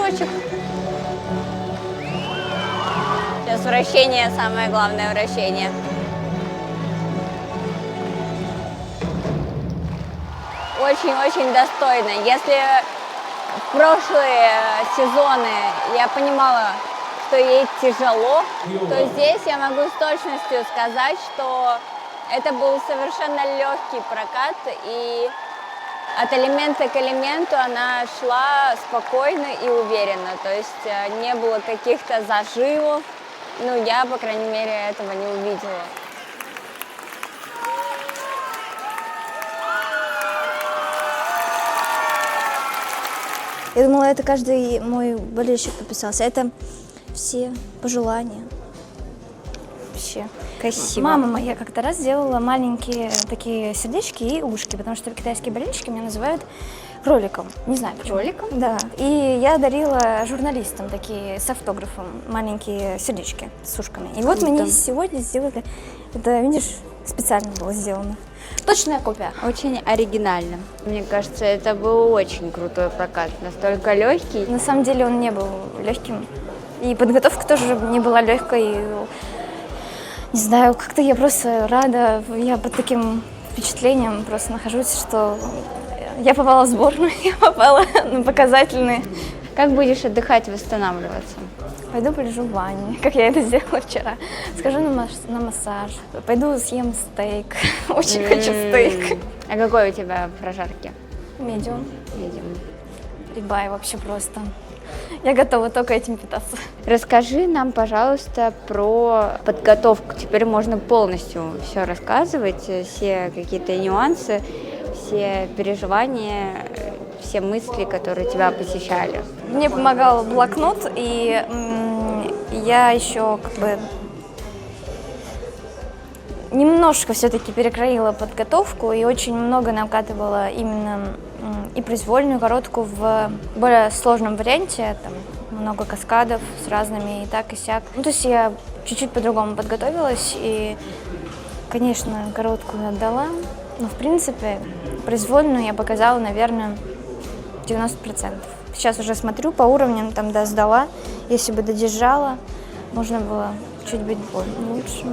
прыжочек. Сейчас вращение, самое главное вращение. Очень-очень достойно. Если в прошлые сезоны я понимала, что ей тяжело, то здесь я могу с точностью сказать, что это был совершенно легкий прокат, и от элемента к элементу она шла спокойно и уверенно, то есть не было каких-то зажимов, ну я, по крайней мере, этого не увидела. Я думала, это каждый мой болельщик подписался. Это все пожелания. Вообще. Красиво. Мама моя как-то раз сделала маленькие такие сердечки и ушки, потому что китайские болельщики меня называют кроликом. Не знаю почему. Кроликом? Да. И я дарила журналистам такие с автографом маленькие сердечки с ушками. И вот мне сегодня сделали, это, видишь, специально было сделано. Точная копия. Очень оригинально. Мне кажется, это был очень крутой прокат, настолько легкий. На самом деле он не был легким. И подготовка тоже не была легкой. Не знаю, как-то я просто рада. Я под таким впечатлением просто нахожусь, что я попала в сборную, я попала на показательные. Как будешь отдыхать, восстанавливаться? Пойду полежу в ванне, как я это сделала вчера. Схожу на массаж. Пойду съем стейк. Очень хочу стейк. А какой у тебя прожарки? Медиум. Медиум. Рибай вообще просто. Я готова только этим питаться. Расскажи нам, пожалуйста, про подготовку. Теперь можно полностью все рассказывать, все какие-то нюансы, все переживания, все мысли, которые тебя посещали. Мне помогал блокнот, и я еще как бы немножко все-таки перекроила подготовку и очень много накатывала именно и произвольную, короткую в более сложном варианте, там много каскадов с разными и так, и сяк. Ну, то есть я чуть-чуть по-другому подготовилась и, конечно, короткую отдала, но, в принципе, произвольную я показала, наверное, 90%. Сейчас уже смотрю по уровням, там, да, сдала. Если бы додержала, можно было чуть быть лучше.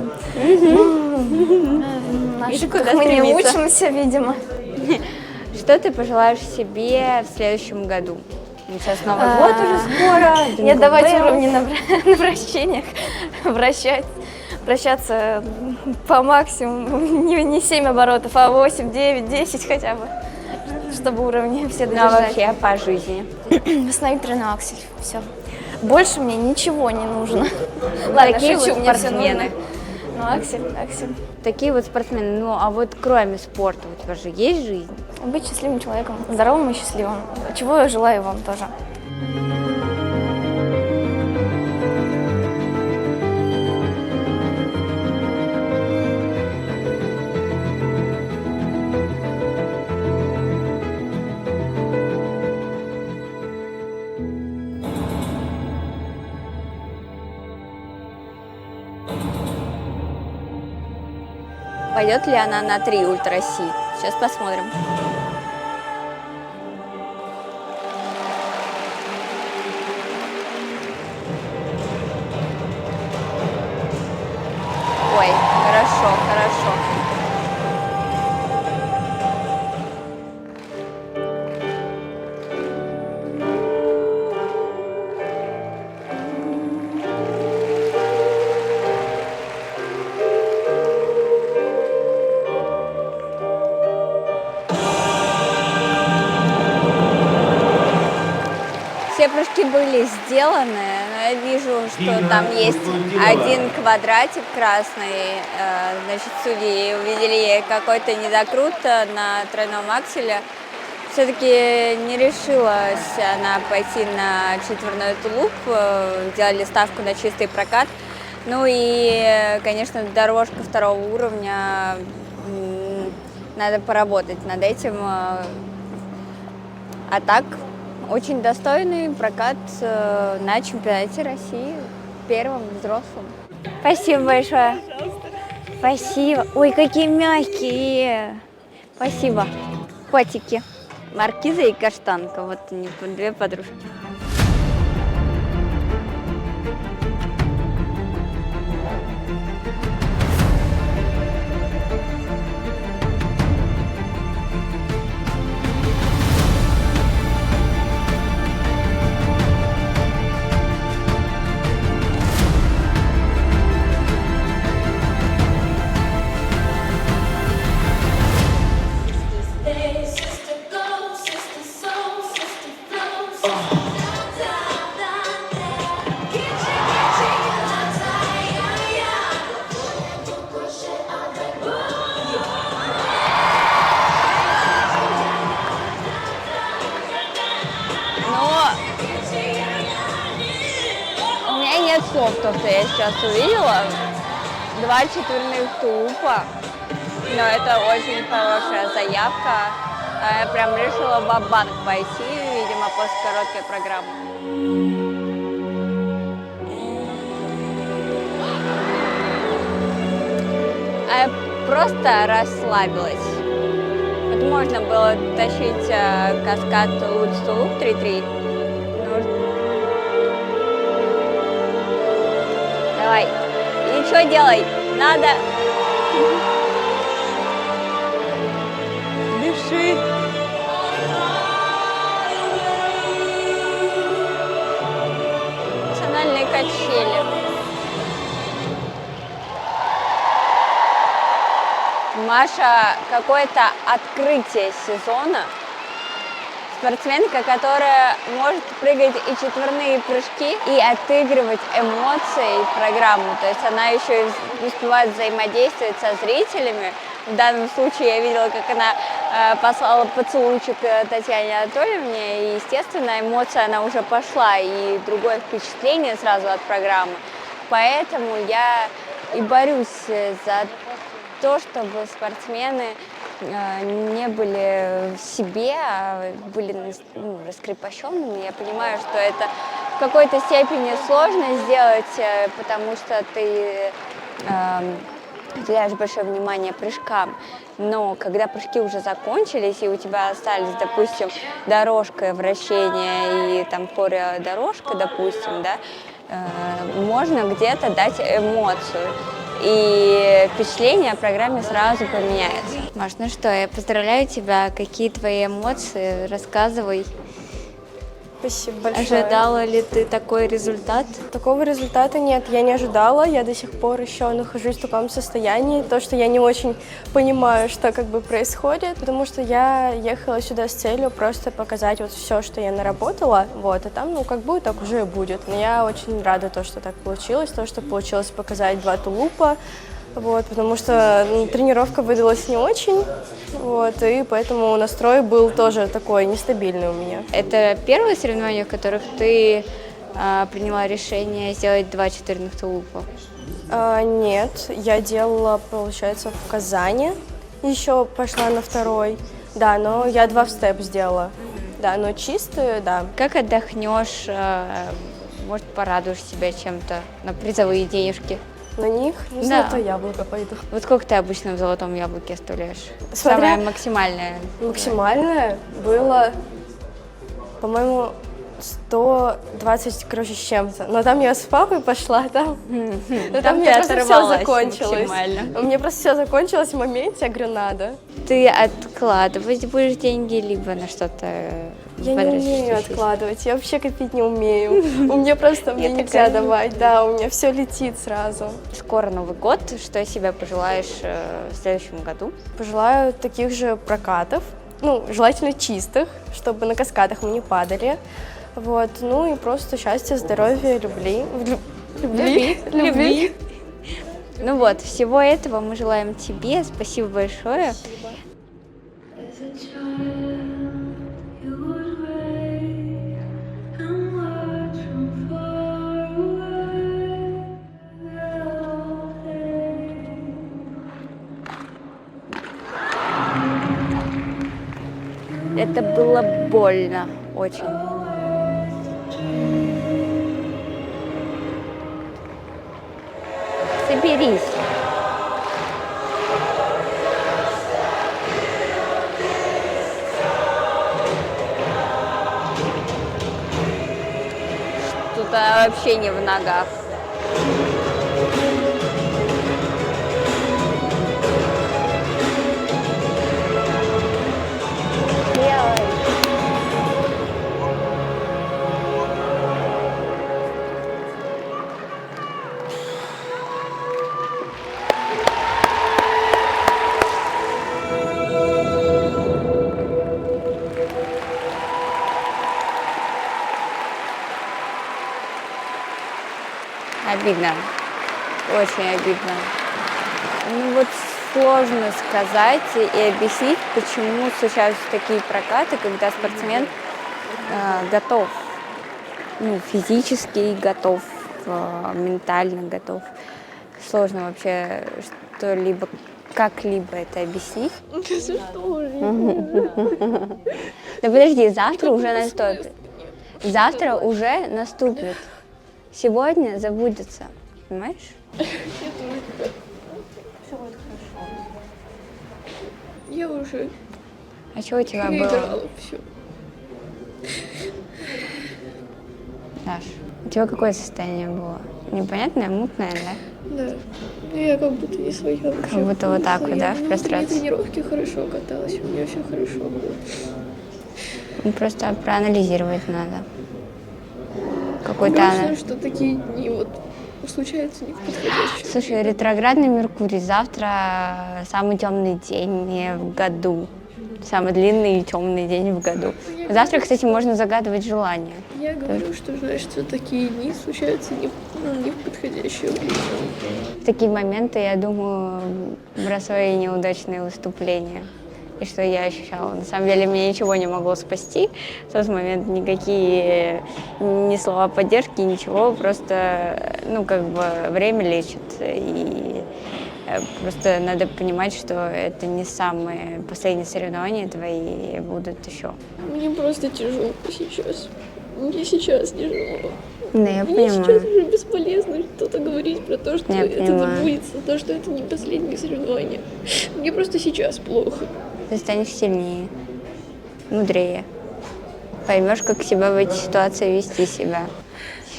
Мы не учимся, видимо. Что ты пожелаешь себе в следующем году? Сейчас Новый год уже скоро. Нет, давайте уровни на вращениях вращаться по максимуму. Не 7 оборотов, а 8, 9, 10 хотя бы. Чтобы уровни все Ну, а додержать. вообще по жизни? Восстановить тройной аксель. Все. Больше мне ничего не нужно. Такие шучу, вот мне всё спортсмены. нужно. Ну, аксель. Такие вот спортсмены. Ну, а вот кроме спорта у тебя же есть жизнь? Быть счастливым человеком, здоровым и счастливым. Чего я желаю вам тоже. Пойдет ли она на 3 ультра-си? Сейчас посмотрим. Ой, хорошо, хорошо. Все прыжки были сделаны, но я вижу, что там есть один квадратик красный. Значит, судьи увидели какой-то недокрут на тройном акселе. Все-таки не решилась она пойти на четверной тулуп, делали ставку на чистый прокат. Ну и, конечно, дорожка второго уровня, надо поработать над этим. А так, очень достойный прокат на чемпионате России, первом взрослом. Спасибо большое. Спасибо. Ой, какие мягкие. Спасибо. Котики. Маркиза и Каштанка. Вот они, две подружки. нет слов, то, что я сейчас увидела. 2 четверных тулупа. Но это очень хорошая заявка. Я прям решила в банк пойти, видимо, после короткой программы. Я просто расслабилась. Вот можно было тащить каскад Луц-Тулуп 3-3. Давай. И что делай? Надо. Дыши. Национальные качели. Маша какое-то открытие сезона. Спортсменка, которая может прыгать и четверные прыжки, и отыгрывать эмоции в программу. То есть она еще и успевает взаимодействовать со зрителями. В данном случае я видела, как она послала поцелуйчик Татьяне Анатольевне, и, естественно, эмоция она уже пошла, и другое впечатление сразу от программы. Поэтому я и борюсь за то, чтобы спортсмены не были в себе, а были раскрепощенными. Я понимаю, что это в какой-то степени сложно сделать, потому что ты уделяешь большое внимание прыжкам. Но когда прыжки уже закончились, и у тебя остались, допустим, дорожка вращения и там хореодорожка, допустим, да, можно где-то дать эмоцию. И впечатление о программе сразу поменяется. Маш, ну что, я поздравляю тебя. Какие твои эмоции? Рассказывай. Спасибо большое. Ожидала ли ты такой результат? Такого результата нет, я не ожидала. Я до сих пор еще нахожусь в таком состоянии. То, что я не очень понимаю, что как бы происходит, потому что я ехала сюда с целью просто показать вот все, что я наработала. Вот, а там, ну, как будет, так уже и будет. Но я очень рада, то, что так получилось, то, что получилось показать 2 тулупа. Вот, потому что тренировка выдалась не очень, вот, и поэтому настрой был тоже такой нестабильный у меня. Это первое соревнование, в которых ты приняла решение сделать 2 четверных тулупа? Нет, я делала, получается, в Казани, еще пошла на 2-й, да, но я 2 в степ сделала, да, но чистые, да. Как отдохнешь, может, порадуешь себя чем-то на призовые денежки? На них? Ну, Да. золотое яблоко пойду. Вот сколько ты обычно в золотом яблоке оставляешь? Смотря- Самое максимальное. Максимальное было, по-моему, 120, короче, с чем-то. Но там я с папой пошла, там Там мне ты просто все оторвалась закончилось. максимально. Мне просто все закончилось в моменте, я говорю, надо. Ты откладывать будешь деньги, либо на что-то Я не умею откладывать, я вообще копить не умею. У меня просто, мне нельзя давать, да, у меня все летит сразу. Скоро Новый год. Что себе пожелаешь в следующем году? Пожелаю таких же прокатов, ну, желательно чистых, чтобы на каскадах мы не падали. Вот, ну и просто счастья, здоровья, любви. Ну вот, всего этого мы желаем тебе. Спасибо большое. Это было больно очень. Соберись. Что-то вообще не в ногах. Делай. Обидно. Очень обидно. Ну вот сложно сказать и объяснить, почему случаются такие прокаты, когда спортсмен готов, ну, физически готов ментально готов. Сложно вообще что-либо, как-либо это объяснить. Да подожди, завтра уже наступит. Завтра уже наступит. Сегодня забудется. Понимаешь? Я уже А что у тебя было? переиграла все. Даш, у тебя какое состояние было? Непонятное, мутное, да? Да. Я как будто не своя вообще. Как будто вот так вот, да, в На прострации? тренировке хорошо каталась, у меня все хорошо было. Ну, просто проанализировать надо. Какой-то Грустно, что такие дни вот случаются не в подходящее. Слушай, ретроградный Меркурий. Завтра самый темный день в году. Самый длинный и темный день в году. Завтра, кстати, можно загадывать желания. Я говорю, что значит, что такие дни случаются не в подходящее время. В такие моменты, я думаю, про свои неудачные выступления. И что я ощущала. На самом деле, меня ничего не могло спасти. В тот момент никакие ни слова поддержки, ничего. Просто, время лечит. И просто надо понимать, что это не самые последние соревнования твои, будут еще. Мне просто тяжело сейчас. Мне сейчас тяжело. Да, я Мне понимаю. сейчас уже бесполезно что-то говорить про то, что Я это понимаю. забудется, то, что это не последние соревнования. Мне просто сейчас плохо. Ты станешь сильнее, мудрее. Поймешь, как себя в этой ситуации вести себя.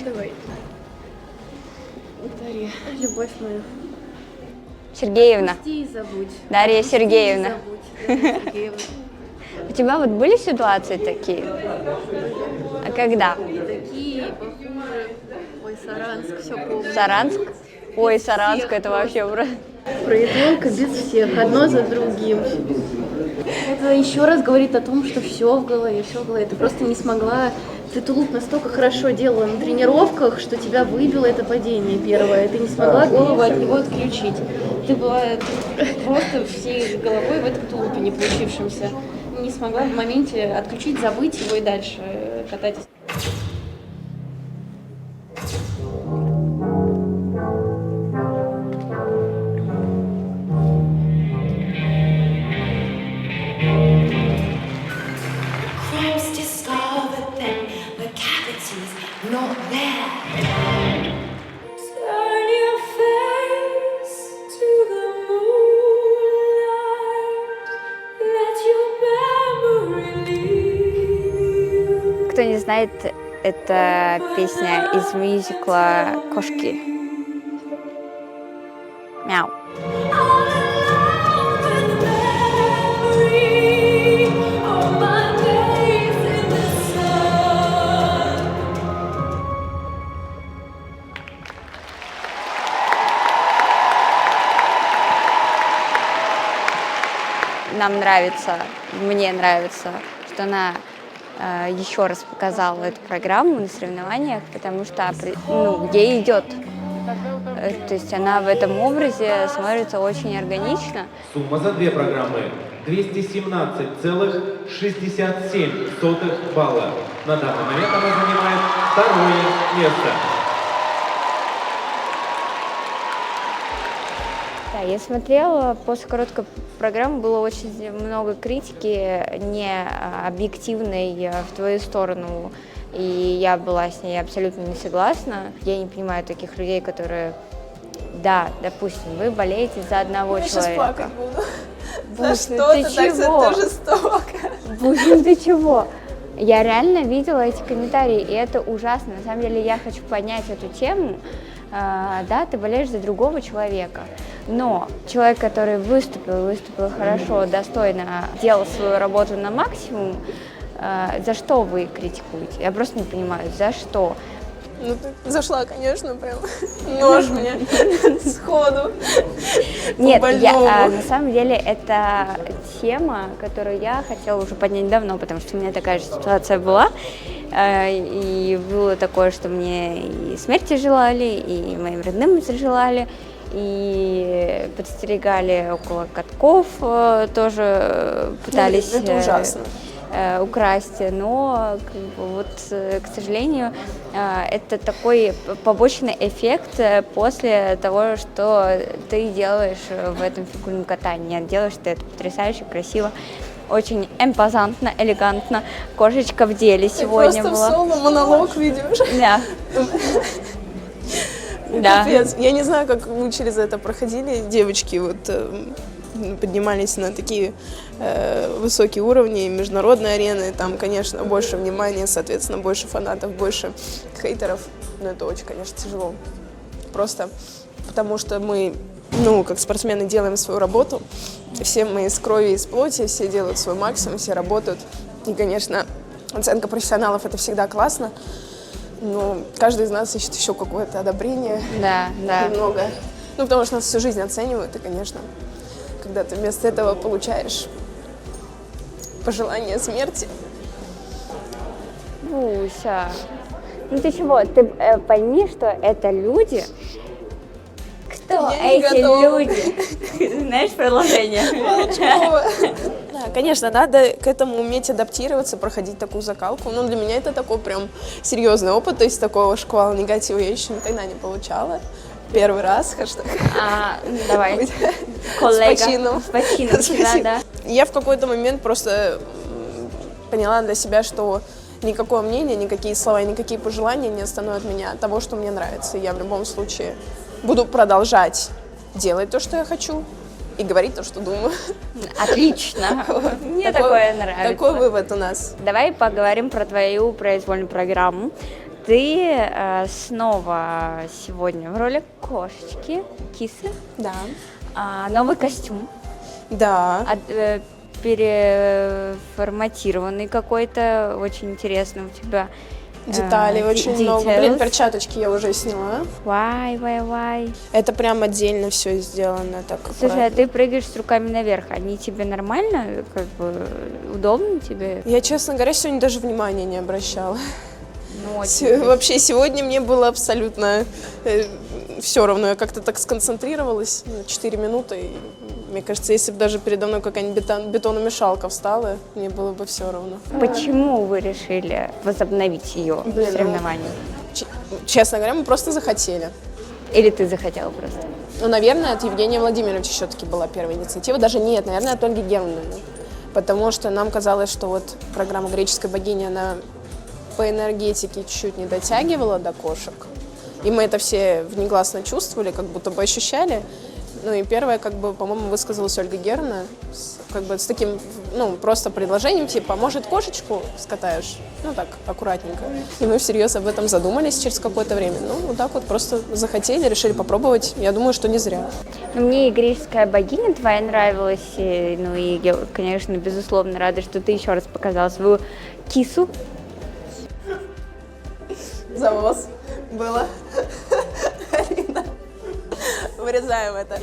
Давай. Дарья, любовь моя. Сергеевна. Пусти и забудь. Дарья Пусти и Сергеевна. забудь. Дарья Сергеевна. У тебя вот были ситуации такие? А когда? И такие, похуже. Ой, Саранск, все помню. Саранск? Ой, Саранск, это вообще Произволка без всех, одно за другим. Это еще раз говорит о том, что все в голове, все в голове. Ты просто не смогла. Ты тулуп настолько хорошо делала на тренировках, что тебя выбило это падение первое. Ты не смогла голову от него отключить. Ты была просто всей головой в этом тулупе не получившемся. Не смогла в моменте отключить, забыть его и дальше катать. Crimes discovered then the cavity's not there. Turn your face to the moonlight. Let your memory leave. Кто не знает, это песня из мюзикла «Кошки». Мяу. All alone with memory of my days in the sun. Нам нравится, мне нравится, что она еще раз показала эту программу на соревнованиях, потому что ей идет. То есть она в этом образе смотрится очень органично. Сумма за две программы 217,67 балла. На данный момент она занимает второе место. Да, я смотрела, после короткой программы было очень много критики, не объективной в твою сторону, и я была с ней абсолютно не согласна. Я не понимаю таких людей, которые, да, допустим, вы болеете за одного Я человека. сейчас плакать буду. Боже, За что ты ты так чего? жестоко? Боже, ты чего? Я реально видела эти комментарии, и это ужасно. На самом деле я хочу поднять эту тему. Да, ты болеешь за другого человека, но человек, который выступил хорошо, достойно, делал свою работу на максимум, за что вы критикуете? Я просто не понимаю, за что? Ну ты зашла, конечно, прям нож мне сходу. Нет, По-больному. на самом деле это тема, которую я хотела уже поднять давно, потому что у меня такая же ситуация была. И было такое, что мне и смерти желали, и моим родным желали, и подстерегали около катков, тоже пытались... Это ужасно. украсть, но как бы, вот, к сожалению, это такой побочный эффект после того, что ты делаешь в этом фигурном катании. Делаешь ты это потрясающе, красиво, очень импозантно, элегантно. Кошечка в деле сегодня Просто была. в соло монолог ведешь. Да. Да. Капец. Я не знаю, как вы через это проходили, девочки, вот поднимались на такие высокие уровни, международные арены, там, конечно, больше внимания, соответственно, больше фанатов, больше хейтеров, но это очень, конечно, тяжело. Просто потому что мы, как спортсмены, делаем свою работу, все мы из крови, из плоти, все делают свой максимум, все работают, и, конечно, оценка профессионалов — это всегда классно, но каждый из нас ищет еще какое-то одобрение, Да. немного, потому что нас всю жизнь оценивают, и, конечно, когда ты вместо этого получаешь пожелание смерти. Буся, ну ты чего, ты пойми, что это люди. Кто Я не эти готова. люди? Знаешь продолжение? Да, конечно, надо к этому уметь адаптироваться, проходить такую закалку. Но для меня это такой прям серьезный опыт, то есть такого шквала негатива я еще никогда не получала. Первый раз, хэштег. Давай, С коллега. почином. С почином тебя, Спасибо. да. Я в какой-то момент просто поняла для себя, что никакое мнение, никакие слова, никакие пожелания не остановят меня от того, что мне нравится. Я в любом случае буду продолжать делать то, что я хочу, и говорить то, что думаю. Отлично. Мне такое нравится. Такой вывод у нас. Давай поговорим про твою произвольную программу. Ты снова сегодня в роли кошечки, кисы. Да. Новый костюм. Да. Переформатированный какой-то, очень интересный у тебя. Деталей очень много. details. Блин, перчаточки я уже сняла. Вай. Это прям отдельно все сделано. Так Слушай, а аккуратно. ты прыгаешь с руками наверх, они тебе нормально, как бы удобно тебе? Я, честно говоря, сегодня даже внимания не обращала. Ну, очень. Вообще, сегодня мне было абсолютно все равно. Я как-то так сконцентрировалась на 4 минуты. И, мне кажется, если бы даже передо мной какая-нибудь бетономешалка встала, мне было бы все равно. Почему вы решили возобновить ее Блин, соревнование? Честно говоря, мы просто захотели. Или ты захотела просто? Ну, наверное, от Евгения Владимировича все-таки была первая инициатива. Даже нет, наверное, от Ольги Германовны. Потому что нам казалось, что вот программа «Греческая богиня», она по энергетике чуть-чуть не дотягивала до кошек. И мы это все внегласно чувствовали, как будто бы ощущали. Ну и первое, как бы, по-моему, высказалась Ольга Германовна, с таким, просто предложением, типа, может, кошечку скатаешь? Ну так, аккуратненько. И мы всерьез об этом задумались через какое-то время. Ну, вот так вот просто захотели, решили попробовать. Я думаю, что не зря. Мне и «Греческая богиня» твоя нравилась, ну и я, конечно, безусловно рада, что ты еще раз показала свою кису. Завоз было. Алина, вырезаем это.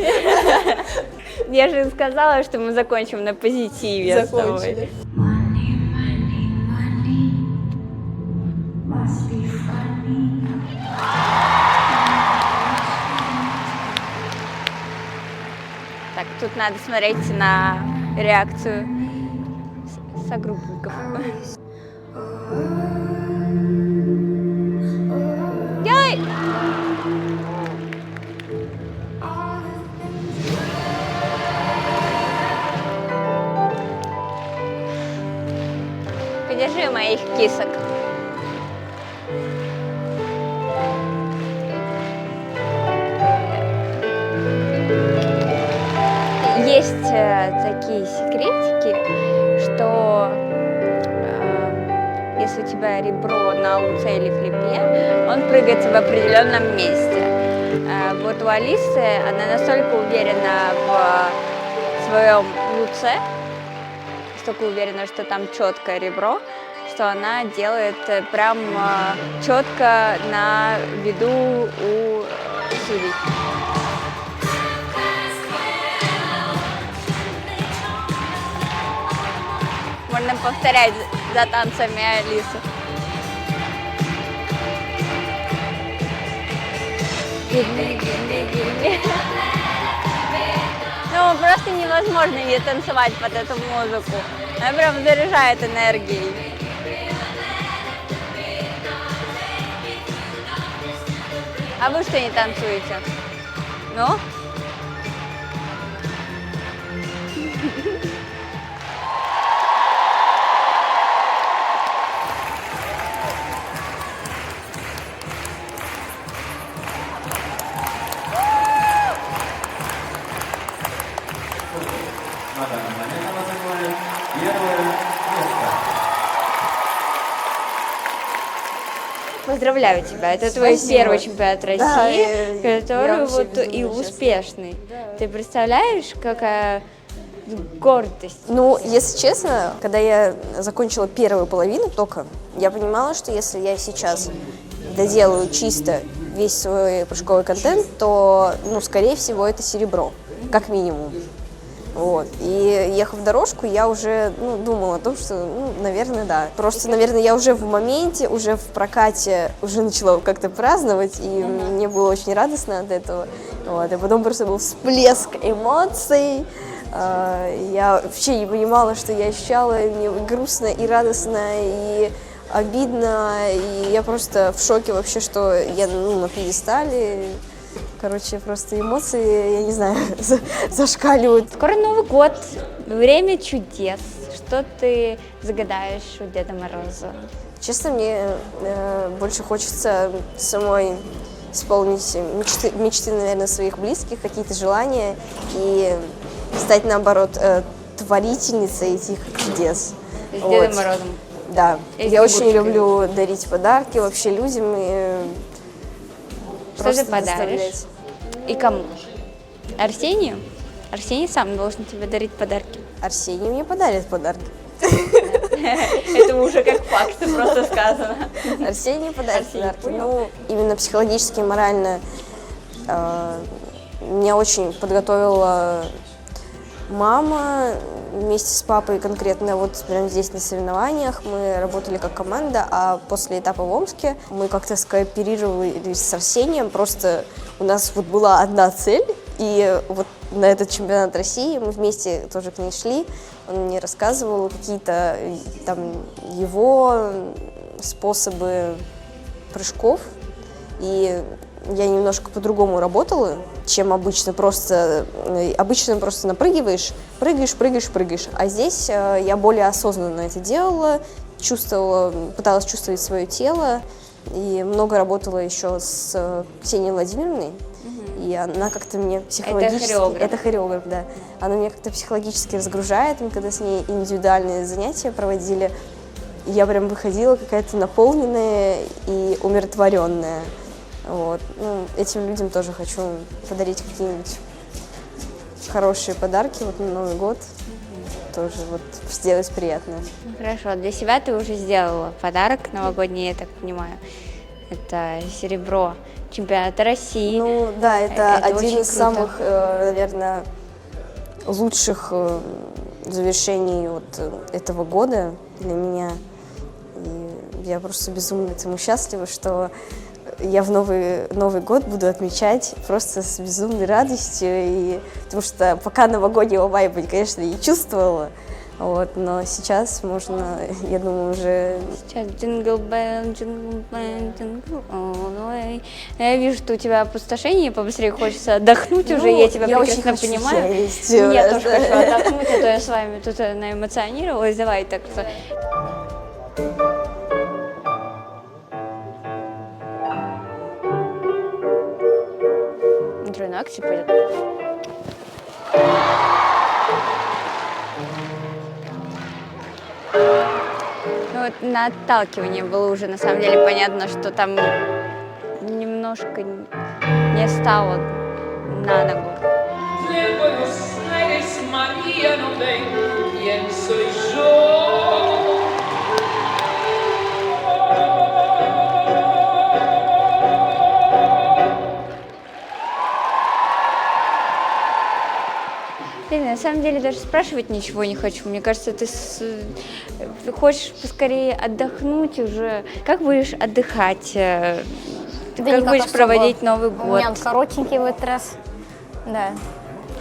Я же сказала, что мы закончим на позитиве с тобой. Закончили. Так, тут надо смотреть на реакцию согруппников. Делай! Подержи моих кисок. Есть такие секретики, что если у тебя ребро на луце или хребе, он прыгается в определенном месте. Вот у Алисы, она настолько уверена в своем луце, настолько уверена, что там четкое ребро, что она делает прям четко на виду у судей. Можно повторять за танцами Алисы. Ну, просто невозможно не танцевать под эту музыку. Она прям заряжает энергией. А вы что не танцуете? Ну? На данный момент она занимает первое место. Поздравляю тебя, это твой первый чемпионат России, который вообще вот и безумно успешный. Ты представляешь, какая гордость? Ну, если честно, когда я закончила первую половину только, я понимала, что если я сейчас доделаю чисто весь свой прыжковый контент, то, ну, скорее всего, это серебро, как минимум. Вот. И ехав в дорожку, я уже думала о том, что, наверное, да. Просто, наверное, я уже в моменте, уже в прокате уже начала как-то праздновать, и мне было очень радостно от этого. Вот. И потом просто был всплеск эмоций. Я вообще не понимала, что я ощущала, мне грустно и радостно, и обидно, и я просто в шоке вообще, что я на пьедестале. Короче, просто эмоции, я не знаю, зашкаливают. Скоро Новый год, время чудес. Что ты загадаешь у Деда Мороза? Честно, мне больше хочется самой исполнить мечты, наверное, своих близких, какие-то желания и стать, наоборот, творительницей этих чудес. С Вот. Дедом Морозом. Да, И с я очень Снегурочкой. люблю дарить подарки вообще людям и Что просто ты подаришь? доставлять. И кому? Арсению? Арсений сам должен тебе дарить подарки. Арсений мне подарит подарки. Это уже как факт просто сказано. Арсений подарит подарки. Ну, именно психологически и морально меня очень подготовила мама вместе с папой конкретно. Вот прямо здесь на соревнованиях мы работали как команда, а после этапа в Омске мы как-то скооперировались с Арсением. Просто у нас вот была одна цель, и вот на этот чемпионат России мы вместе тоже к ней шли. Он мне рассказывал какие-то там его способы прыжков, и я немножко по-другому работала, чем обычно. Обычно просто напрыгиваешь, прыгаешь. А здесь я более осознанно это делала, пыталась чувствовать свое тело, и много работала еще с Ксенией Владимировной. И она как-то мне психологически... Это хореограф, да. Она меня как-то психологически разгружает. Мы когда с ней индивидуальные занятия проводили, я прям выходила какая-то наполненная и умиротворенная. Вот. Ну, этим людям тоже хочу подарить какие-нибудь хорошие подарки вот на Новый год. Тоже вот сделать приятно. Хорошо, для себя ты уже сделала подарок новогодний, я так понимаю. Это серебро чемпионата России. Ну да, это Это один очень из круто. самых, наверное, лучших завершений вот этого года для меня. И я просто безумно этому счастлива, что я в Новый год буду отмечать просто с безумной радостью, потому что пока новогоднего вайба, конечно, не чувствовала, вот, но сейчас можно, я думаю, уже... Сейчас джингл бell, джингл бell, джингл all the way. Я вижу, что у тебя опустошение, побыстрее хочется отдохнуть уже, я тебя очень прекрасно хочу понимаю. сесть, Я тоже да. хочу отдохнуть, а то я с вами тут наэмоционировалась. Давай так что... Тройной акции пойдет. Ну вот на отталкивание было уже на самом деле понятно, что там немножко не стало на ногу. De Buenos Aires, María, no ven quién soy yo. Блин, на самом деле даже спрашивать ничего не хочу. Мне кажется, ты хочешь поскорее отдохнуть уже. Как будешь отдыхать? Ты Да как никак будешь особо. проводить Новый У меня год? он коротенький в этот раз. Да.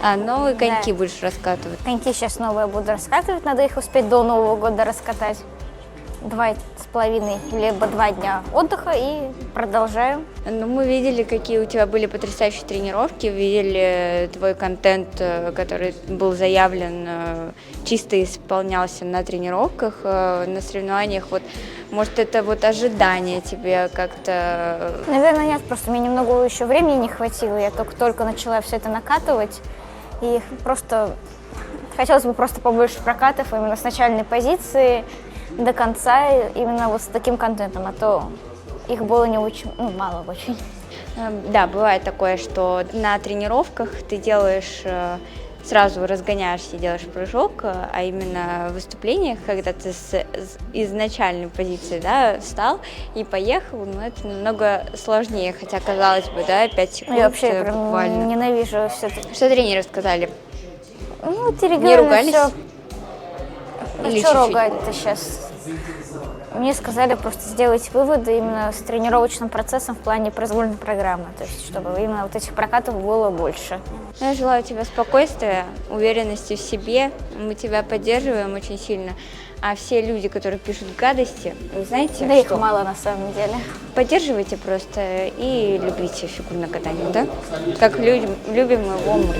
А новые коньки будешь раскатывать? Коньки сейчас новые буду раскатывать, надо их успеть до Нового года раскатать. 2,5 либо 2 дня отдыха и продолжаем. Ну, мы видели, какие у тебя были потрясающие тренировки, видели твой контент, который был заявлен, чисто исполнялся на тренировках, на соревнованиях. Вот, может, это вот ожидание тебе как-то... Наверное, нет, просто мне немного еще времени не хватило, я только начала все это накатывать, и просто хотелось бы просто побольше прокатов именно с начальной позиции до конца, именно вот с таким контентом, а то их было не очень, ну, мало очень. Да, бывает такое, что на тренировках ты делаешь, сразу разгоняешься и делаешь прыжок, а именно в выступлениях, когда ты с изначальной позиции, да, встал и поехал, ну, это намного сложнее, хотя, казалось бы, да, 5 секунд Я вообще прям буквально. ненавижу все это. Что тренеры сказали? Ну, Не ругались? Или Что чуть-чуть? ругать-то сейчас? Мне сказали просто сделать выводы именно с тренировочным процессом в плане произвольной программы, то есть чтобы именно вот этих прокатов было больше. Я желаю тебе спокойствия, уверенности в себе, мы тебя поддерживаем очень сильно. А все люди, которые пишут гадости, вы знаете, Да их что? мало на самом деле. Поддерживайте просто и любите фигурное катание, да? Как любим его мы.